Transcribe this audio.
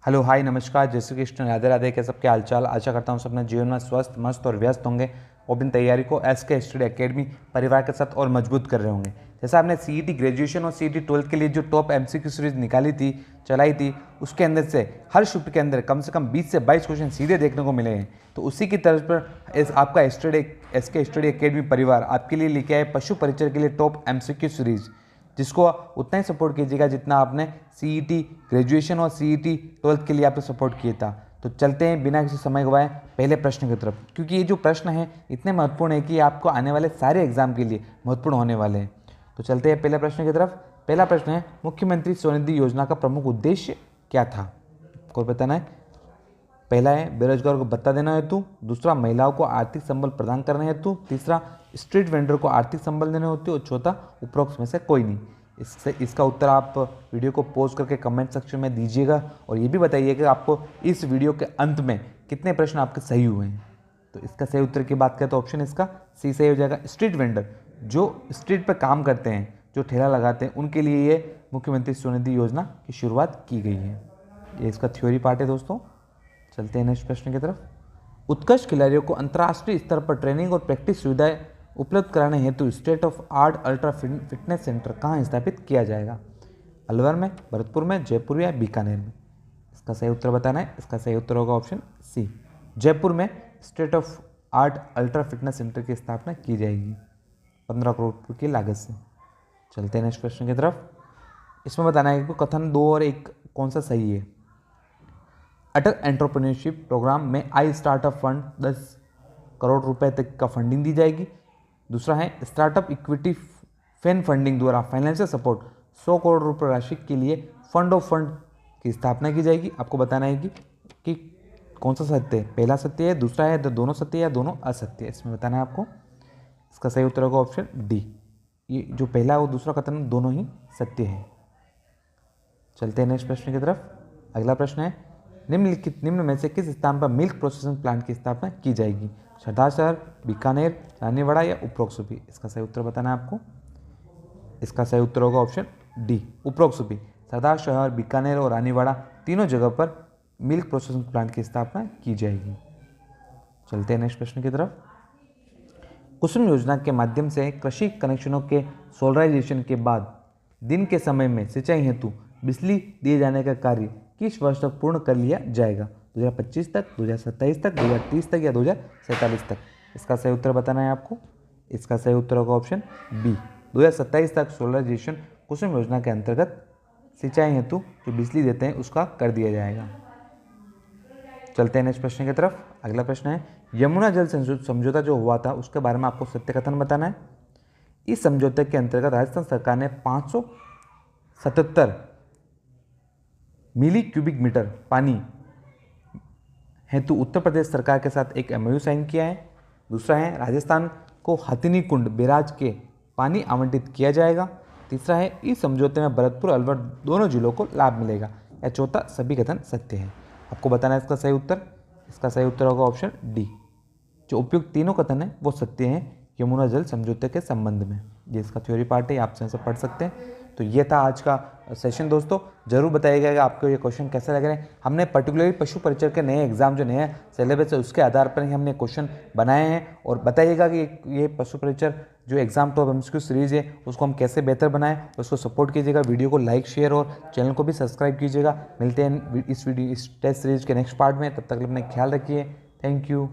Hello hi नमस्कार, जय श्री कृष्ण, राधे राधे। के सबके हालचाल। आशा करता हूँ सब अपने जीवन में स्वस्थ मस्त और व्यस्त होंगे और अपनी तैयारी को SK स्टडी एकेडमी परिवार के साथ और मजबूत कर रहे होंगे। जैसा आपने CET ग्रेजुएशन और CET 12 के लिए जो टॉप MCQ सीरीज निकाली थी, चलाई थी, उसके अंदर से हर शिफ्ट के अंदर कम से कम 20 से 22 क्वेश्चन सीधे देखने को मिले हैं। तो उसी की तर्ज पर आपका SK स्टडी एकेडमी परिवार आपके लिए लेके आए पशु परिचय के लिए टॉप MCQ सीरीज, जिसको उतना ही सपोर्ट कीजिएगा जितना आपने CET ग्रेजुएशन और CET 12 के लिए आपने सपोर्ट किया था। तो चलते हैं बिना किसी समय गवाए पहले प्रश्न की तरफ, क्योंकि ये जो प्रश्न है इतने महत्वपूर्ण है कि आपको आने वाले सारे एग्जाम के लिए महत्वपूर्ण होने वाले हैं। तो चलते हैं पहले प्रश्न की तरफ। पहला प्रश्न है, मुख्यमंत्री स्वनिधि योजना का प्रमुख उद्देश्य क्या था? आपको बताना है। पहला है बेरोजगार को भत्ता देना हेतु, दूसरा महिलाओं को आर्थिक संबल प्रदान करने हेतु, तीसरा स्ट्रीट वेंडर को आर्थिक संबल देने हेतु और चौथा उपरोक्त में से कोई नहीं। इसका उत्तर आप वीडियो को पॉज करके कमेंट सेक्शन में दीजिएगा और ये भी बताइएगा कि आपको इस वीडियो के अंत में कितने प्रश्न आपके सही हुए हैं। तो इसका सही उत्तर की बात करें तो ऑप्शन इसका सी सही हो जाएगा। स्ट्रीट वेंडर जो स्ट्रीट पर काम करते हैं, जो ठेला लगाते हैं, उनके लिए ये मुख्यमंत्री स्वनिधि योजना की शुरुआत की गई है। ये इसका थ्योरी पार्ट है दोस्तों। चलते हैं नेक्स्ट प्रश्न की तरफ। उत्कृष्ट खिलाड़ियों को अंतर्राष्ट्रीय स्तर पर ट्रेनिंग और प्रैक्टिस सुविधाएं उपलब्ध कराने हेतु state of art ultra fitness centre कहाँ स्थापित किया जाएगा? अलवर में, भरतपुर में, जयपुर या बीकानेर में? इसका सही उत्तर बताना है। इसका सही उत्तर होगा ऑप्शन सी, जयपुर में state of art ultra fitness centre की स्थापना की जाएगी 15 करोड़ रुपये की लागत से। चलते हैं नेक्स्ट प्रश्न की तरफ। इसमें बताना है कि कथन 2 और 1 कौन सा सही है। अटल एंटरप्रेन्योरशिप प्रोग्राम में आई स्टार्टअप फंड 10 करोड़ रुपए तक का फंडिंग दी जाएगी। दूसरा है स्टार्टअप इक्विटी फैन फंडिंग द्वारा फाइनेंशियल सपोर्ट 100 करोड़ रुपए राशि के लिए फंड ऑफ फंड की स्थापना की जाएगी। आपको बताना है कि कौन सा सत्य है। पहला सत्य है, दूसरा है, तो दोनों सत्य या दोनों असत्य है, इसमें बताना है आपको। इसका सही उत्तर होगा ऑप्शन डी। ये जो पहला और दूसरा कथन दोनों ही सत्य है। चलते हैं नेक्स्ट प्रश्न की तरफ। अगला प्रश्न है, निम्न में से किस स्थान पर मिल्क प्रोसेसिंग प्लांट की स्थापना की जाएगी? सरदार शहर, बीकानेर, रानीवाड़ा या उपरोक्त सूबी? इसका सही उत्तर बताना है आपको। इसका सही उत्तर होगा ऑप्शन डी, उपरोक्त सूबी। सरदार शहर, बीकानेर और रानीवाड़ा तीनों जगह पर मिल्क प्रोसेसिंग प्लांट की स्थापना की जाएगी। चलते हैं नेक्स्ट प्रश्न की तरफ। कुसुम योजना के माध्यम से कृषि कनेक्शनों के सोलराइजेशन के बाद दिन के समय में सिंचाई हेतु बिजली दिए जाने का कार्य किस वर्ष तक पूर्ण कर लिया जाएगा? 2025 तक, 2027 तक, 2030 तक या 2047 तक? इसका सही उत्तर बताना है आपको। इसका सही उत्तर होगा ऑप्शन बी, 2027 तक सोलराइजेशन कुसुम योजना के अंतर्गत सिंचाई हेतु जो बिजली देते हैं उसका कर दिया जाएगा। चलते हैं नेक्स्ट प्रश्न की तरफ। अगला प्रश्न है, यमुना जल समझौता जो हुआ था उसके बारे में आपको सत्य कथन बताना है। इस समझौते के अंतर्गत राजस्थान सरकार ने 577 मिली क्यूबिक मीटर पानी हेतु उत्तर प्रदेश सरकार के साथ एक MOU साइन किया है। दूसरा है, राजस्थान को हथिनी कुंड बैराज के पानी आवंटित किया जाएगा। तीसरा है, इस समझौते में भरतपुर अलवर दोनों जिलों को लाभ मिलेगा। या चौथा, सभी कथन सत्य है। आपको बताना है इसका सही उत्तर। इसका सही उत्तर होगा ऑप्शन डी, जो उपयुक्त तीनों कथन है वो सत्य हैं यमुना जल समझौते के संबंध में। ये इसका थ्योरी पार्ट है, आप से पढ़ सकते हैं। तो ये था आज का सेशन दोस्तों। जरूर बताइएगा कि आपको ये क्वेश्चन कैसे लग रहे हैं। हमने पर्टिकुलरली पशु परिचय के नए एग्जाम जो नया सिलेबस है उसके आधार पर ही हमने क्वेश्चन बनाए हैं। और बताइएगा कि ये पशु परिचय जो एग्जाम टॉप MCQ सीरीज है उसको हम कैसे बेहतर बनाएं, उसको सपोर्ट कीजिएगा। वीडियो को लाइक, शेयर और चैनल को भी सब्सक्राइब कीजिएगा। मिलते हैं इस टेस्ट सीरीज के नेक्स्ट पार्ट में। तब तक अपना ख्याल रखिए। Thank you.